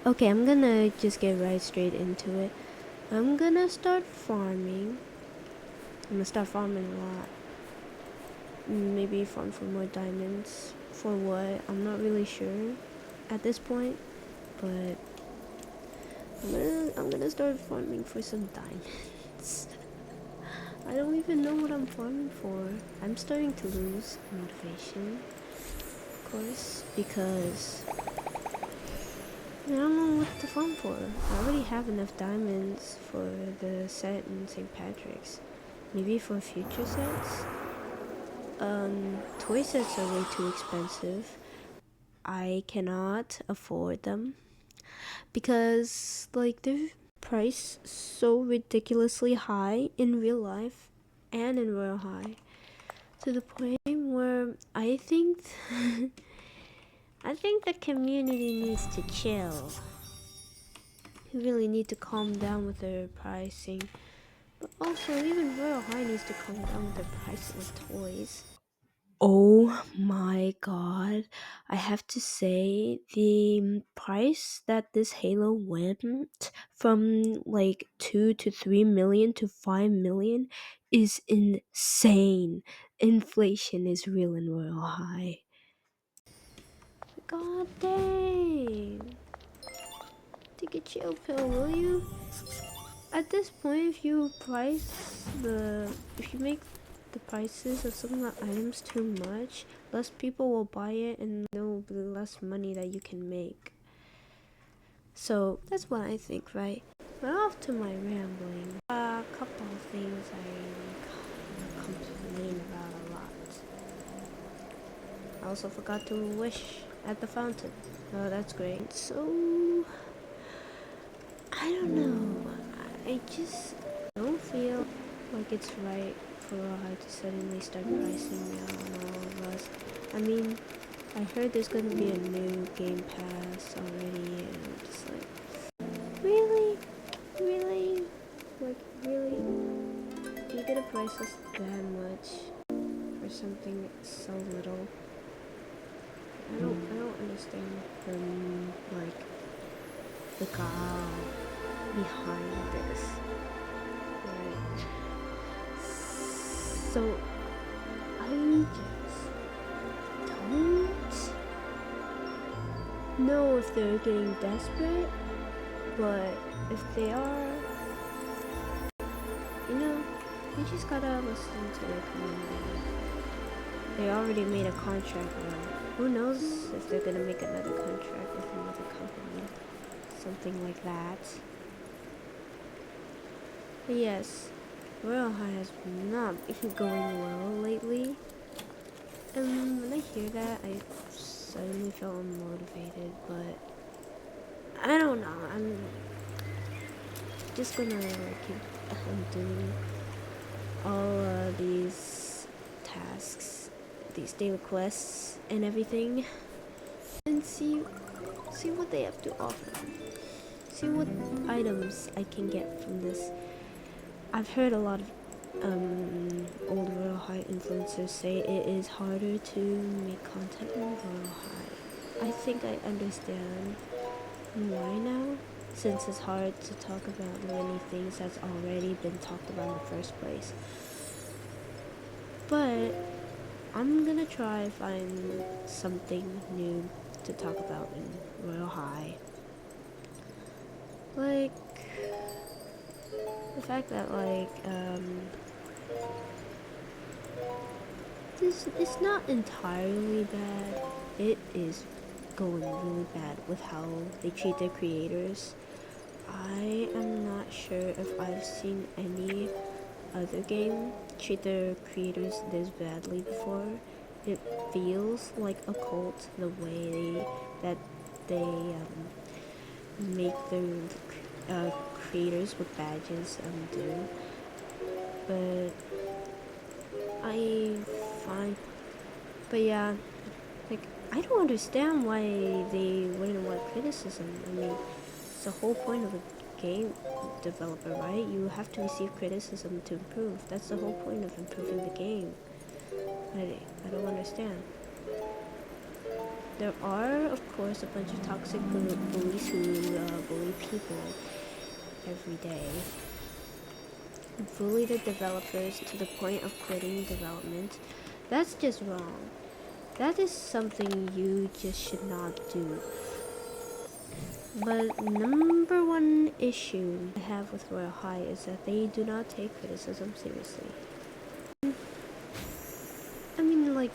Okay, I'm gonna just get right straight into it. I'm gonna start farming. I'm gonna start farming a lot. Maybe farm for more diamonds. For what? I'm not really sure at this point, but I'm gonna start farming for some diamonds. I don't even know what I'm farming for. I'm starting to lose motivation, of course, because I don't know what to farm for. I already have enough diamonds for the set in St. Patrick's. Maybe for future sets? Toy sets are way too expensive. I cannot afford them because, like, they're priced so ridiculously high in real life and in Royal High to the point where I think I think the community needs to chill. You really need to calm down with their pricing. But also, even Royal High needs to calm down with their pricing of toys. Oh my god. I have to say, the price that this Halo went from like 2 to 3 million to 5 million is insane. Inflation is real in Royal High. God dang. Take a chill pill, will you? At this point, if you make the prices of some of the items too much, less people will buy it and there will be less money that you can make. So that's what I think, right? But off to my rambling. A couple of things I complain about a lot. I also forgot to wish at the fountain. Oh, that's great. So I don't know. I just don't feel like it's right for Royale to suddenly start pricing down on all of us. I mean, I heard there's going to be a new Game Pass already, and I'm just like, really? Really? Like, really? You're gonna price us that much for something so little? I don't understand like, the guy behind this. Right. So I just don't know if they're getting desperate, but if they are, you just gotta listen to their community. They already made a contract now. Who knows if they're gonna make another contract with another company, something like that. But yes, Royal High has not been going well lately. And when I hear that, I suddenly feel unmotivated, but I don't know. I'm just gonna keep doing all these tasks, these daily quests, and everything, and see what they have to offer. See what items I can get from this. I've heard a lot of old Royal High influencers say it is harder to make content in Royal High. I think I understand why now, since it's hard to talk about many things that's already been talked about in the first place. But I'm gonna try find something new to talk about in Royal High. Like the fact that this is not entirely bad. It is going really bad with how they treat their creators. I am not sure if I've seen any other game treat their creators this badly before. It feels like a cult the way that they make their creators with badges do. But I find, but yeah, like I don't understand why they wouldn't want criticism. I mean, it's the whole point of a game developer, right? You have to receive criticism to improve. That's the whole point of improving the game. I don't understand. there are, of course, a bunch of toxic bullies who bully people every day. Bully the developers to the point of quitting development. That's just wrong. That is something you just should not do. But number one issue I have with Royal High is that they do not take criticism seriously. I mean, like,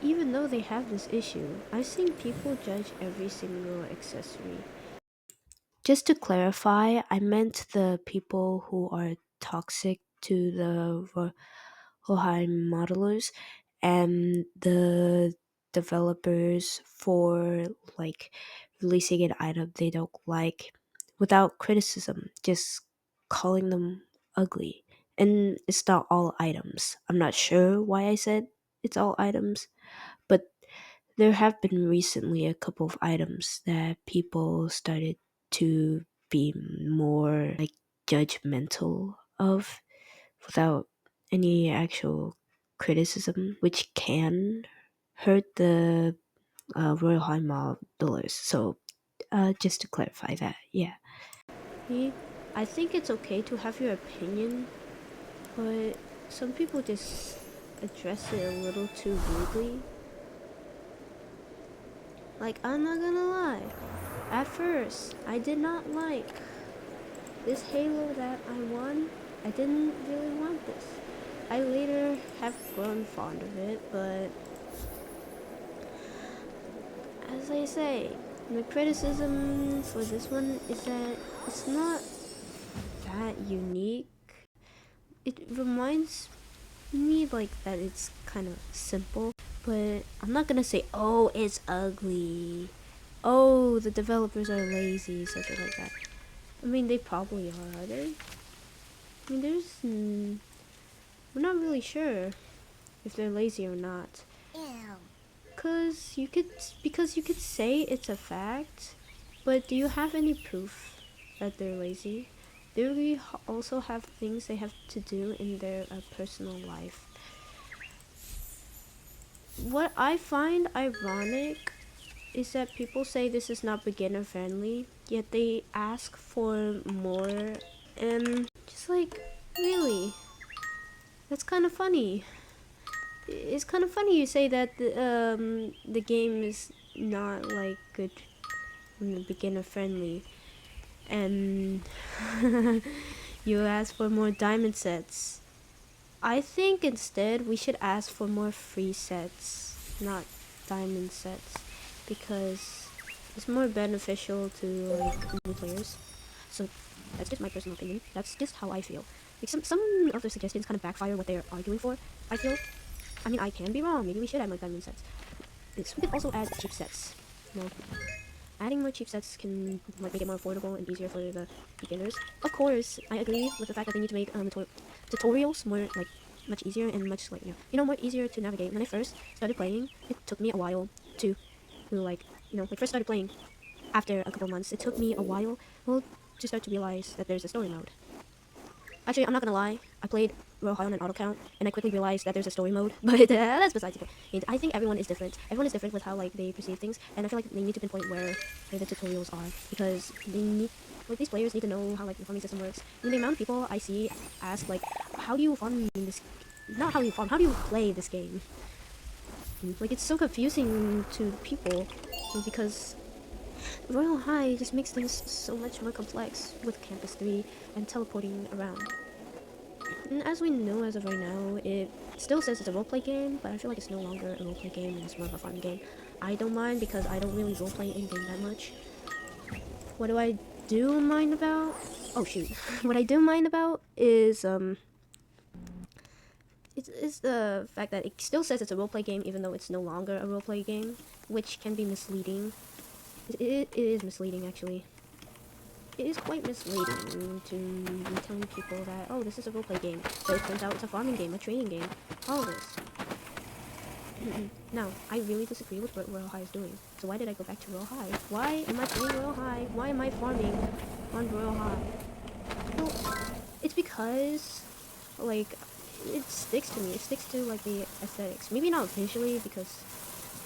even though they have this issue, I've seen people judge every single accessory. Just to clarify, I meant the people who are toxic to the Rohai modelers and the developers for like releasing an item they don't like without criticism, just calling them ugly. And it's not all items. I'm not sure why I said it's all items, but there have been recently a couple of items that people started to be more like judgmental of without any actual criticism, which can hurt the Royal High modelers. So, just to clarify that, yeah. I think it's okay to have your opinion, but some people just address it a little too rudely. Like, I'm not gonna lie, at first, I did not like this Halo that I won. I didn't really want this. I later have grown fond of it, but as I say, the criticism for this one is that it's not that unique. It reminds me like that it's kind of simple, but I'm not gonna say, oh, it's ugly. Oh, the developers are lazy, something like that. I mean, they probably are they? I mean, we're not really sure if they're lazy or not. Ew. Because you could say it's a fact, but do you have any proof that they're lazy? They really also have things they have to do in their personal life. What I find ironic is that people say this is not beginner friendly, yet they ask for more, and just like, really? That's kind of funny. It's kind of funny you say that the game is not like good, beginner friendly, and you ask for more diamond sets. I think instead we should ask for more free sets, not diamond sets, because it's more beneficial to like new players. So that's just my personal opinion. That's just how I feel. Like some of the suggestions kind of backfire what they're arguing for. I feel. I mean, I can be wrong. Maybe we should add more diamond sets. We could also add cheap sets. You know, adding more cheap sets can like make it more affordable and easier for the beginners. Of course, I agree with the fact that they need to make tutorials more like much easier and much like more easier to navigate. When I first started playing, it took me a while to like first started playing. After a couple months, it took me a while to start to realize that there's a story mode. Actually, I'm not gonna lie. I played Royale on an auto count, and I quickly realized that there's a story mode. But that's besides the point. I think everyone is different. Everyone is different with how like they perceive things, and I feel like they need to pinpoint where the tutorials are because they need. Like these players need to know how like the farming system works. And the amount of people I see ask like, "How do you farm in this? Not how do you farm. How do you play this game?" Like it's so confusing to people because Royal High just makes things so much more complex with Campus 3 and teleporting around. And as we know as of right now, it still says it's a roleplay game, but I feel like it's no longer a roleplay game and it's more of a fun game. I don't mind because I don't really roleplay in-game that much. What do I do mind about? Oh shoot. What I do mind about is it's the fact that it still says it's a roleplay game even though it's no longer a roleplay game, which can be misleading. It is misleading actually. It is quite misleading to be telling people that, oh, this is a roleplay game, but it turns out it's a farming game, a trading game, all of this. Now, I really disagree with what Royal High is doing. So why did I go back to Royal High? Why am I playing Royal High? Why am I farming on Royal High? Well, it's because, like, it sticks to me. It sticks to, like, the aesthetics. Maybe not visually because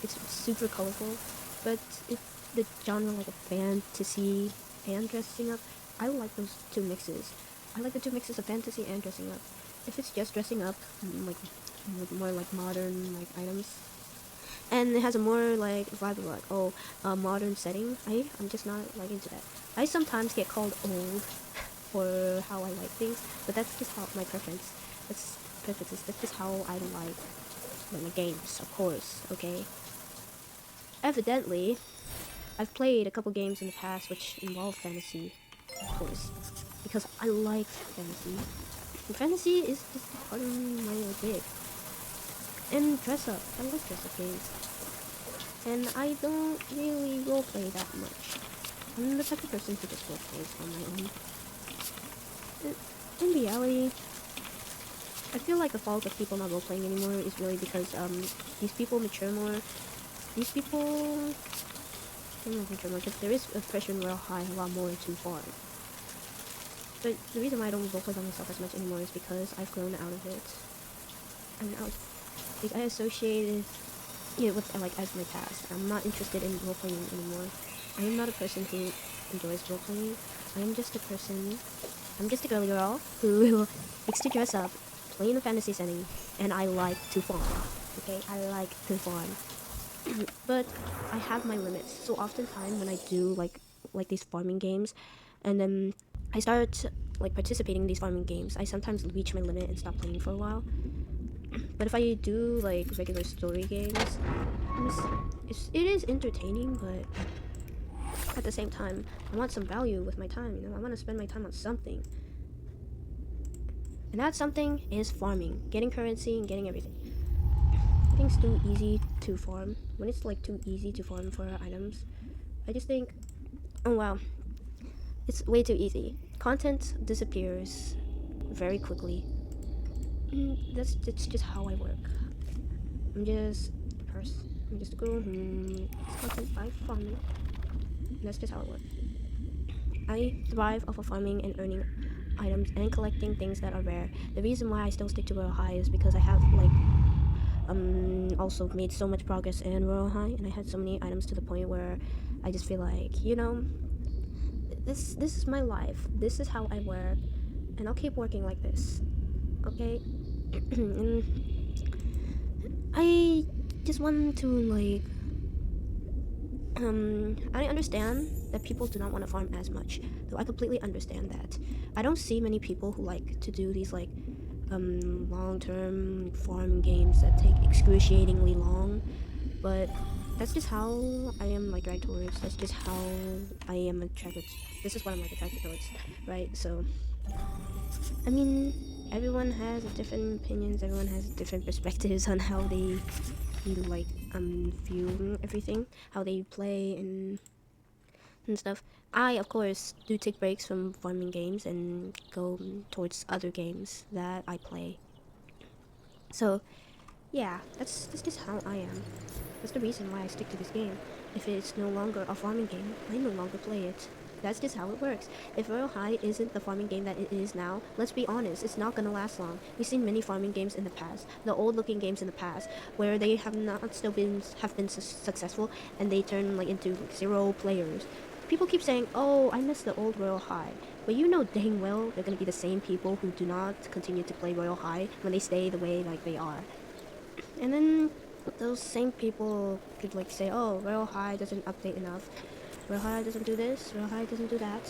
it's super colorful, But if the genre like a fantasy and dressing up, I like those two mixes. I like the two mixes of fantasy and dressing up. If it's just dressing up, like with more like modern like items, and it has a more like vibe of like modern setting, I'm just not like into that. I sometimes get called old for how I like things, but that's just how my preference. That's just how I like my games, of course. Okay. Evidently, I've played a couple games in the past which involve fantasy, of course, because I like fantasy. And fantasy is just part of my gig. And dress up. I like dress up games. And I don't really roleplay that much. I'm the type of person who just roleplays on my own. In reality, I feel like the fault of people not roleplaying anymore is really because these people mature more. These people don't mature more because there is a pressure in Royale High a lot more to farm. But the reason why I don't roleplay by myself as much anymore is because I've grown out of it. I'm out. Like I associated it with like as my past. I'm not interested in roleplaying anymore. I am not a person who enjoys roleplaying. I am just a person. I'm just a girly girl who likes to dress up, play in a fantasy setting, and I like to farm. Okay, I like to farm. But I have my limits. So oftentimes when I do like these farming games, and then I start like participating in these farming games, I sometimes reach my limit and stop playing for a while. But if I do like regular story games, it is entertaining, but at the same time, I want some value with my time. You know, I want to spend my time on something, and that something is farming, getting currency and getting everything. I think it's too easy to farm. When it's like too easy to farm for items, I just think, oh wow, it's way too easy. Content disappears very quickly. That's just how I work. I'm just a person. I'm just a girl who it's content by farming. That's just how it works. I thrive off of farming and earning items and collecting things that are rare. The reason why I still stick to Royal High is because I have like also made so much progress in Royal High, and I had so many items to the point where I just feel like, you know, this is my life. This is how I work, and I'll keep working like this. Okay? And I just want to like I understand that people do not want to farm as much, though I completely understand that. I don't see many people who like to do these like long-term farming games that take excruciatingly long, but that's just how I am like dragged towards. That's just how I am attracted. This is what I'm like attracted towards, right? So, I mean, everyone has different opinions. Everyone has different perspectives on how they like view everything, how they play and stuff. I of course do take breaks from farming games and go towards other games that I play. So yeah, that's just how I am. That's the reason why I stick to this game. If it's no longer a farming game, I no longer play it. That's just how it works. If Royal High isn't the farming game that it is now, let's be honest, it's not gonna last long. We've seen many farming games in the past, the old-looking games in the past, where they have not still been successful, and they turn like into like 0 players. People keep saying, "Oh, I miss the old Royal High," but you know dang well they're gonna be the same people who do not continue to play Royal High when they stay the way like they are. And then those same people could like say, "Oh, Royal High doesn't update enough. Royal High doesn't do this. Royal High doesn't do that."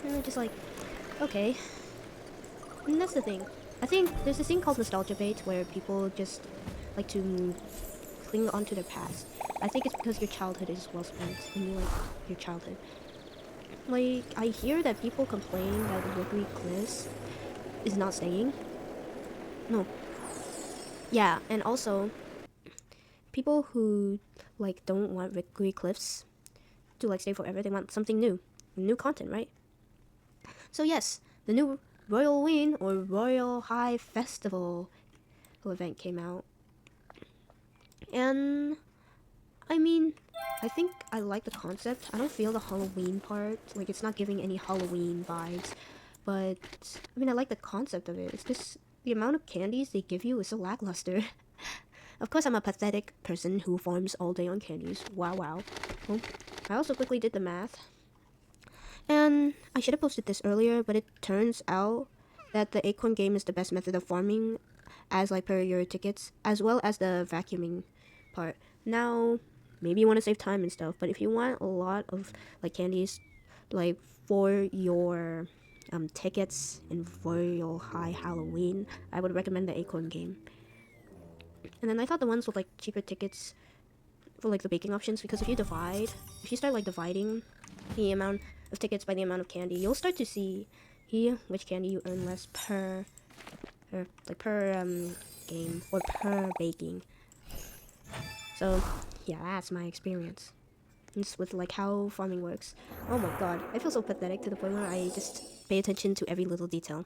And I'm just like, okay. And that's the thing. I think there's this thing called nostalgia bait where people just like to cling onto their past. I think it's because your childhood is well spent and you like your childhood. Like I hear that people complain that Wrigley Cliffs is not staying. No. Yeah, and also people who like don't want Wrigley Cliffs to like stay forever. They want something new content, right? So yes, the new Royal Win or Royal High Festival event came out, and I mean, I think I like the concept. I don't feel the Halloween part, like it's not giving any Halloween vibes, but I mean, I like the concept of it. It's just the amount of candies they give you is so lackluster. Of course, I'm a pathetic person who farms all day on candies. Wow, wow. Well, I also quickly did the math. And I should have posted this earlier, but it turns out that the acorn game is the best method of farming as like per your tickets, as well as the vacuuming part. Now, maybe you want to save time and stuff, but if you want a lot of like candies, like for your tickets and for your high Halloween, I would recommend the acorn game. And then I thought the ones with like cheaper tickets for like the baking options, because if you start like dividing the amount of tickets by the amount of candy, you'll start to see here which candy you earn less per game or per baking. So yeah, that's my experience. It's with like how farming works. Oh my god, I feel so pathetic to the point where I just pay attention to every little detail.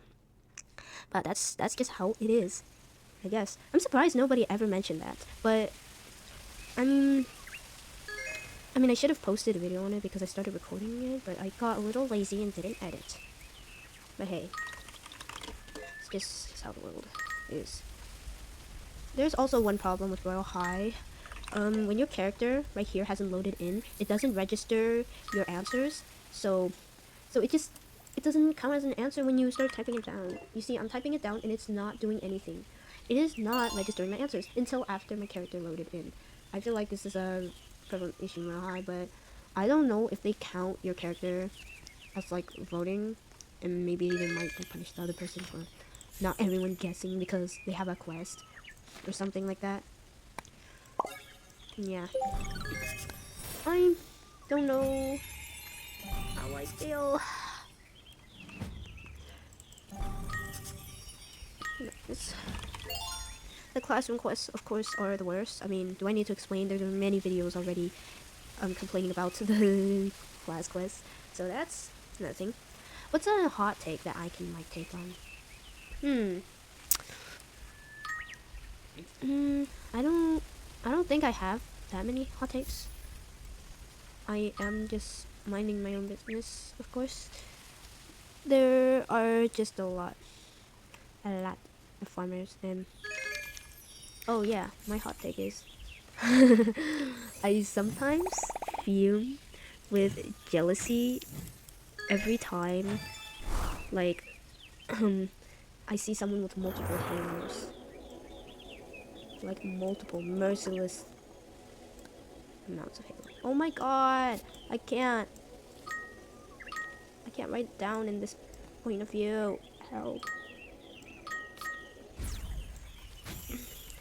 But that's just how it is, I guess. I'm surprised nobody ever mentioned that. But I mean, I should have posted a video on it because I started recording it, but I got a little lazy and didn't edit. But hey, it's just how the world is. There's also one problem with Royal High. When your character right here hasn't loaded in, it doesn't register your answers. So it doesn't count as an answer when you start typing it down. You see, I'm typing it down and it's not doing anything. It is not registering my answers until after my character loaded in. I feel like this is a prevalent issue in Royal High, but I don't know if they count your character as like voting, and maybe they might like, punish the other person for not everyone guessing because they have a quest or something like that. Yeah. I don't know how I feel. The classroom quests, of course, are the worst. I mean, do I need to explain? There are many videos already complaining about the class quests. So that's another thing. What's a hot take that I can like take on? I don't think I have that many hot takes. I am just minding my own business, of course. There are just a lot of farmers, and oh yeah, my hot take is I sometimes fume with jealousy every time like I see someone with multiple halos, like multiple merciless amounts of halo. Oh my god, I can't write it down in this point of view. Help.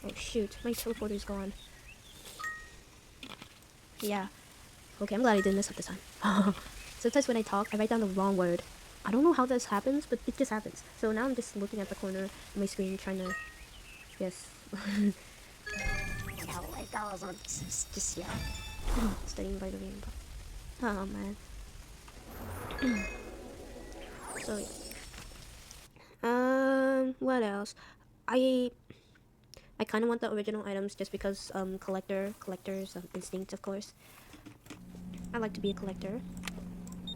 Oh shoot, my teleporter's gone. Yeah. Okay, I'm glad I didn't mess up this time. Sometimes when I talk, I write down the wrong word. I don't know how this happens, but it just happens. So now I'm just looking at the corner of my screen trying to guess. Just yeah. Studying by the rainbow. Oh man. So what else? I kind of want the original items just because collector's instinct, of course. I like to be a collector.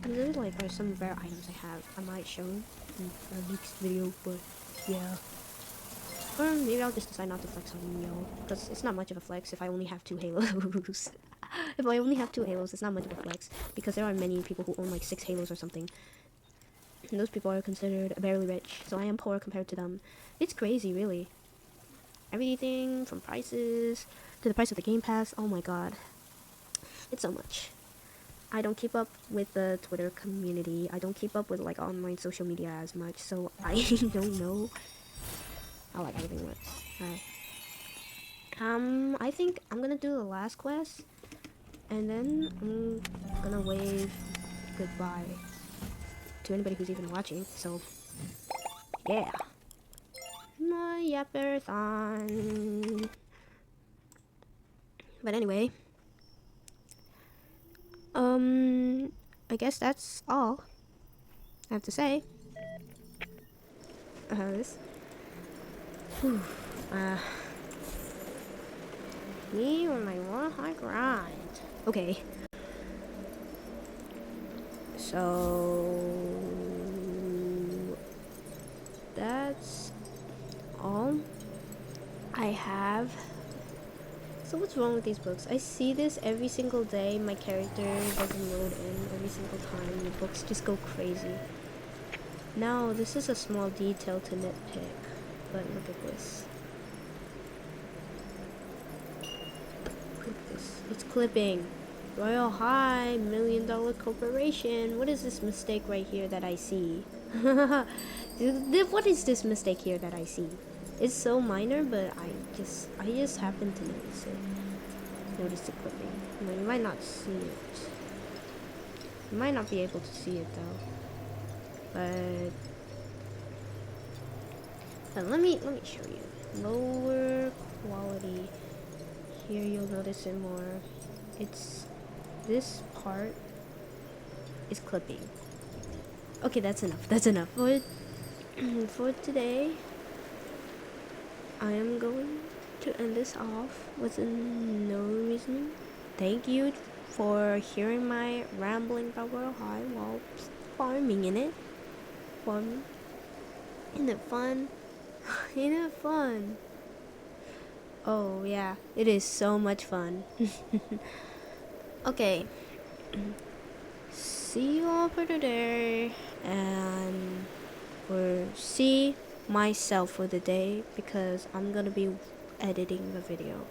And there like are some rare items I have. I might show in the next video, but yeah. Or maybe I'll just decide not to flex on y'all, because it's not much of a flex if I only have 2 halos. If I only have 2 halos, it's not much of a flex, because there are many people who own like 6 halos or something. And those people are considered barely rich, so I am poor compared to them. It's crazy, really. Everything from prices to the price of the Game Pass, oh my god. It's so much. I don't keep up with the Twitter community. I don't keep up with like online social media as much, so I don't know how like everything works. Alright. I think I'm gonna do the last quest, and then I'm gonna wave goodbye to anybody who's even watching. So yeah, my yapper-thon. But anyway, I guess that's all I have to say. This. Me on my Royale High grind. Okay. So that's all I have So what's wrong with these books? I see this every single day. My character doesn't load in every single time. The books just go crazy. Now, this is a small detail to nitpick, but look at this. Look at this. It's clipping. Royal High, $1 million corporation. What is this mistake right here that I see? What is this mistake here that I see? It's so minor, but I just happen to notice it. Notice the clipping. No, you might not see it. You might not be able to see it though. But let me show you. Lower quality. Here you'll notice it more. It's this part is clipping. Okay, that's enough. That's enough for today. I am going to end this off with no reasoning. Thank you for hearing my rambling about Royal High while farming in it. Farming. Isn't it fun? Isn't it fun? Oh yeah, it is so much fun. Okay. See you all for today, and or see myself for the day, because I'm gonna be editing the video.